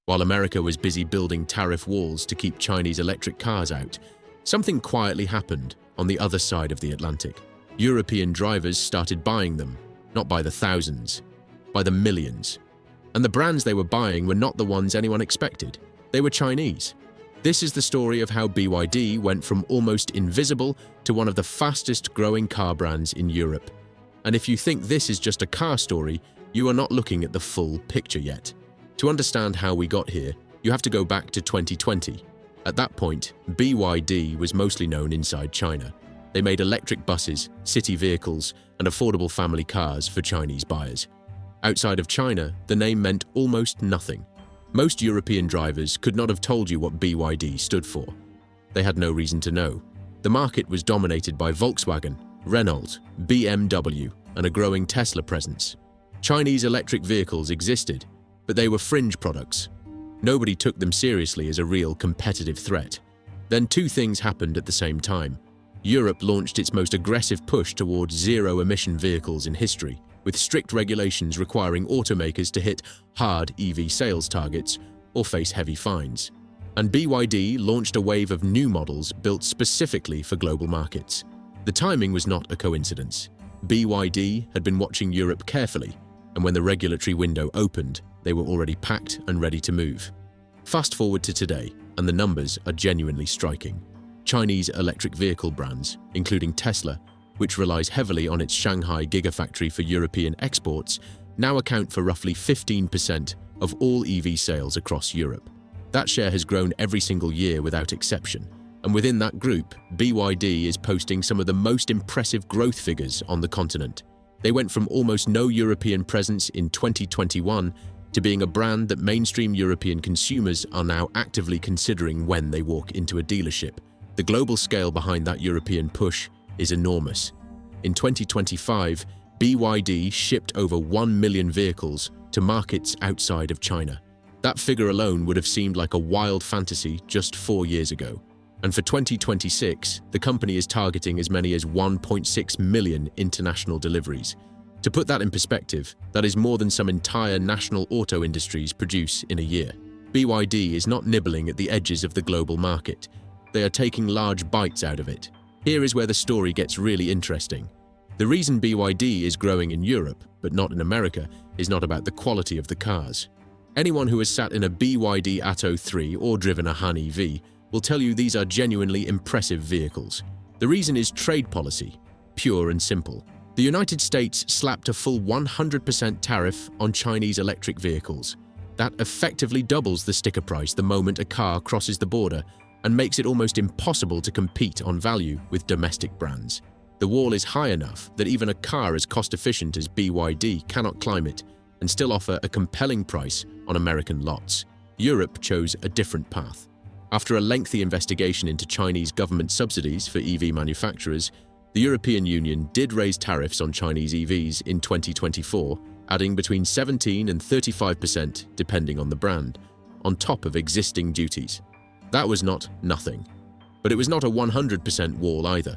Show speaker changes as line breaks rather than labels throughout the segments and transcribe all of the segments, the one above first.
While America was busy building tariff walls to keep Chinese electric cars out, something quietly happened on the other side of the Atlantic. European drivers started buying them, not by the thousands, by the millions. And the brands they were buying were not the ones anyone expected. They were Chinese. This is the story of how BYD went from almost invisible to one of the fastest growing car brands in Europe. And if you think this is just a car story, you are not looking at the full picture yet. To understand how we got here, you have to go back to 2020. At that point, BYD was mostly known inside China. They made electric buses, city vehicles, and affordable family cars for Chinese buyers. Outside of China, the name meant almost nothing. Most European drivers could not have told you what BYD stood for. They had no reason to know. The market was dominated by Volkswagen, Renault, BMW, and a growing Tesla presence. Chinese electric vehicles existed, but they were fringe products. Nobody took them seriously as a real competitive threat. Then two things happened at the same time. Europe launched its most aggressive push towards zero-emission vehicles in history, with strict regulations requiring automakers to hit hard EV sales targets or face heavy fines. And BYD launched a wave of new models built specifically for global markets. The timing was not a coincidence. BYD had been watching Europe carefully, and when the regulatory window opened, they were already packed and ready to move. Fast forward to today, and the numbers are genuinely striking. Chinese electric vehicle brands, including Tesla, which relies heavily on its Shanghai gigafactory for European exports, now account for roughly 15% of all EV sales across Europe. That share has grown every single year without exception, and within that group, BYD is posting some of the most impressive growth figures on the continent. They went from almost no European presence in 2021 to being a brand that mainstream European consumers are now actively considering when they walk into a dealership. The global scale behind that European push is enormous. In 2025, BYD shipped over 1 million vehicles to markets outside of China. That figure alone would have seemed like a wild fantasy just 4 years ago. And for 2026, the company is targeting as many as 1.6 million international deliveries. To put that in perspective, that is more than some entire national auto industries produce in a year. BYD is not nibbling at the edges of the global market. They are taking large bites out of it. Here is where the story gets really interesting. The reason BYD is growing in Europe, but not in America, is not about the quality of the cars. Anyone who has sat in a BYD Atto 3 or driven a Han EV will tell you these are genuinely impressive vehicles. The reason is trade policy, pure and simple. The United States slapped a full 100% tariff on Chinese electric vehicles. That effectively doubles the sticker price the moment a car crosses the border and makes it almost impossible to compete on value with domestic brands. The wall is high enough that even a car as cost-efficient as BYD cannot climb it and still offer a compelling price on American lots. Europe chose a different path. After a lengthy investigation into Chinese government subsidies for EV manufacturers, the European Union did raise tariffs on Chinese EVs in 2024, adding between 17% and 35% depending on the brand, on top of existing duties. That was not nothing. But it was not a 100% wall either.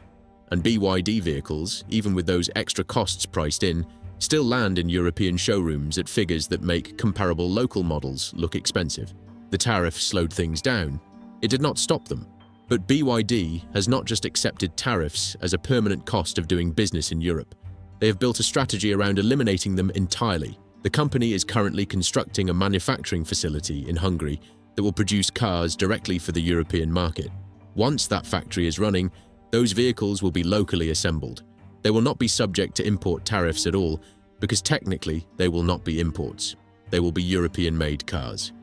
And BYD vehicles, even with those extra costs priced in, still land in European showrooms at figures that make comparable local models look expensive. The tariff slowed things down. It did not stop them. But BYD has not just accepted tariffs as a permanent cost of doing business in Europe. They have built a strategy around eliminating them entirely. The company is currently constructing a manufacturing facility in Hungary that will produce cars directly for the European market. Once that factory is running, those vehicles will be locally assembled. They will not be subject to import tariffs at all, because technically they will not be imports. They will be European-made cars.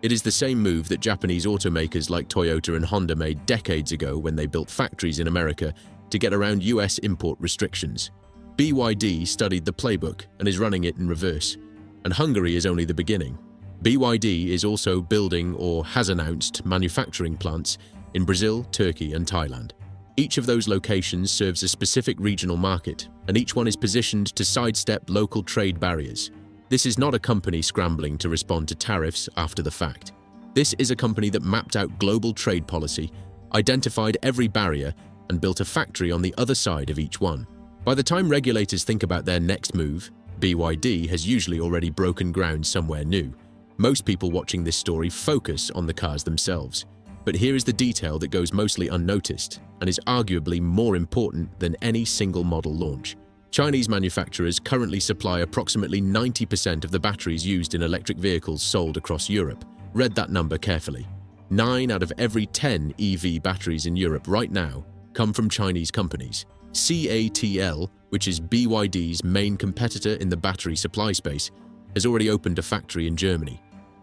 It is the same move that Japanese automakers like Toyota and Honda made decades ago when they built factories in America to get around US import restrictions. BYD studied the playbook and is running it in reverse, and Hungary is only the beginning. BYD is also building or has announced manufacturing plants in Brazil, Turkey, and Thailand. Each of those locations serves a specific regional market, and each one is positioned to sidestep local trade barriers. This is not a company scrambling to respond to tariffs after the fact. This is a company that mapped out global trade policy, identified every barrier, and built a factory on the other side of each one. By the time regulators think about their next move, BYD has usually already broken ground somewhere new. Most people watching this story focus on the cars themselves, but here is the detail that goes mostly unnoticed and is arguably more important than any single model launch. Chinese manufacturers currently supply approximately 90% of the batteries used in electric vehicles sold across Europe. Read that number carefully. 9 out of every 10 EV batteries in Europe right now come from Chinese companies. CATL, which is BYD's main competitor in the battery supply space, has already opened a factory in Germany.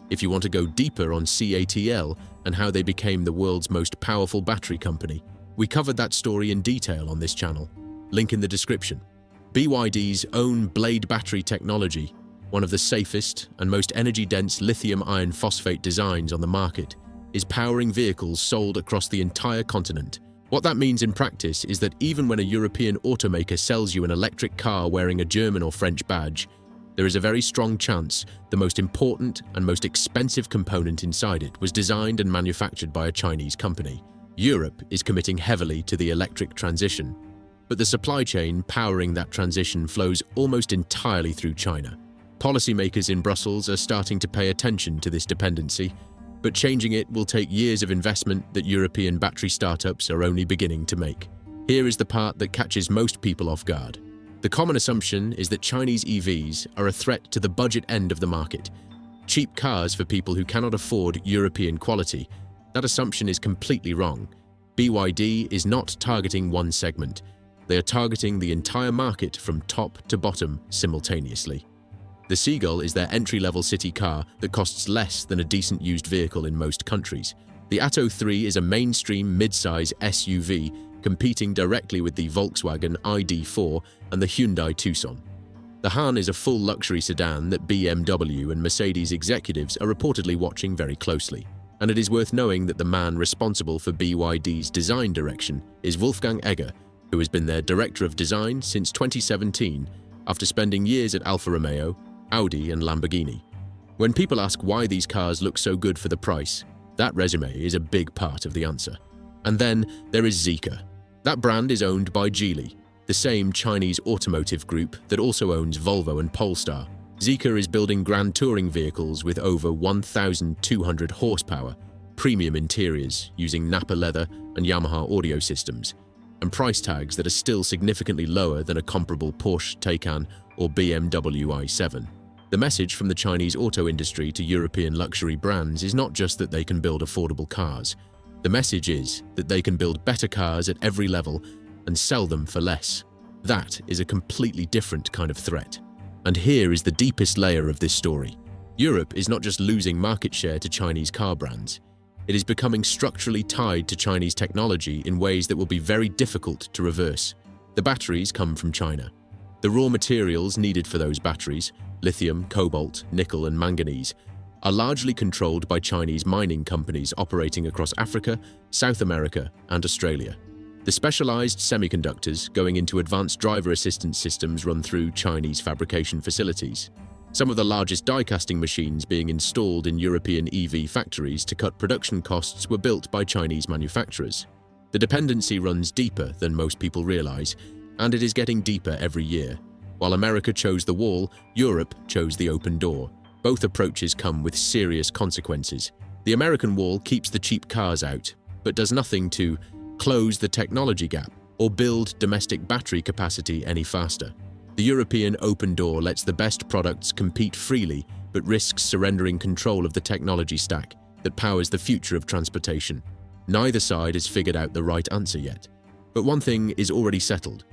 If you want to go deeper on CATL and how they became the world's most powerful battery company, we covered that story in detail on this channel. Link in the description. BYD's own blade battery technology, one of the safest and most energy-dense lithium iron phosphate designs on the market, is powering vehicles sold across the entire continent. What that means in practice is that even when a European automaker sells you an electric car wearing a German or French badge, there is a very strong chance the most important and most expensive component inside it was designed and manufactured by a Chinese company. Europe is committing heavily to the electric transition, but the supply chain powering that transition flows almost entirely through China. Policymakers in Brussels are starting to pay attention to this dependency, but changing it will take years of investment that European battery startups are only beginning to make. Here is the part that catches most people off guard. The common assumption is that Chinese EVs are a threat to the budget end of the market. Cheap cars for people who cannot afford European quality. That assumption is completely wrong. BYD is not targeting one segment. They are targeting the entire market from top to bottom simultaneously. The Seagull is their entry-level city car that costs less than a decent used vehicle in most countries. The Atto 3 is a mainstream mid-size SUV competing directly with the Volkswagen ID.4 and the Hyundai Tucson. The Han is a full luxury sedan that BMW and Mercedes executives are reportedly watching very closely. And it is worth knowing that the man responsible for BYD's design direction is Wolfgang Egger, who has been their director of design since 2017 after spending years at Alfa Romeo, Audi and Lamborghini. When people ask why these cars look so good for the price, that resume is a big part of the answer. And then there is Zeekr. That brand is owned by Geely, the same Chinese automotive group that also owns Volvo and Polestar. Zeekr is building grand touring vehicles with over 1,200 horsepower, premium interiors using Nappa leather and Yamaha audio systems, and price tags that are still significantly lower than a comparable Porsche Taycan or BMW i7. The message from the Chinese auto industry to European luxury brands is not just that they can build affordable cars. The message is that they can build better cars at every level and sell them for less. That is a completely different kind of threat. And here is the deepest layer of this story. Europe is not just losing market share to Chinese car brands. It is becoming structurally tied to Chinese technology in ways that will be very difficult to reverse. The batteries come from China. The raw materials needed for those batteries, lithium, cobalt, nickel and manganese, are largely controlled by Chinese mining companies operating across Africa, South America, and Australia. The specialized semiconductors going into advanced driver assistance systems run through Chinese fabrication facilities. Some of the largest die-casting machines being installed in European EV factories to cut production costs were built by Chinese manufacturers. The dependency runs deeper than most people realize, and it is getting deeper every year. While America chose the wall, Europe chose the open door. Both approaches come with serious consequences. The American wall keeps the cheap cars out, but does nothing to close the technology gap or build domestic battery capacity any faster. The European open door lets the best products compete freely, but risks surrendering control of the technology stack that powers the future of transportation. Neither side has figured out the right answer yet. But one thing is already settled.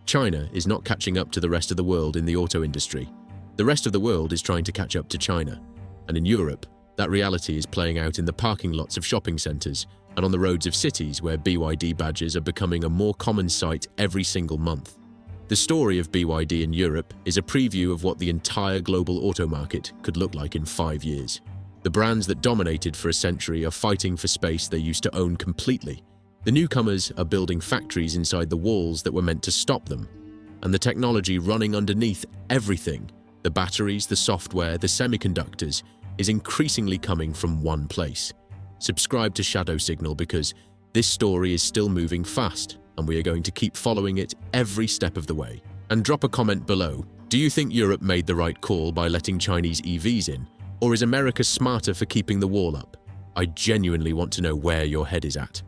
China is not catching up to the rest of the world in the auto industry. The rest of the world is trying to catch up to China. And in Europe, that reality is playing out in the parking lots of shopping centers and on the roads of cities where BYD badges are becoming a more common sight every single month. The story of BYD in Europe is a preview of what the entire global auto market could look like in 5 years. The brands that dominated for a century are fighting for space they used to own completely. The newcomers are building factories inside the walls that were meant to stop them. And the technology running underneath everything, the batteries, the software, the semiconductors, is increasingly coming from one place. Subscribe to Shadow Signal because this story is still moving fast, and we are going to keep following it every step of the way. And drop a comment below. Do you think Europe made the right call by letting Chinese EVs in? Or is America smarter for keeping the wall up? I genuinely want to know where your head is at.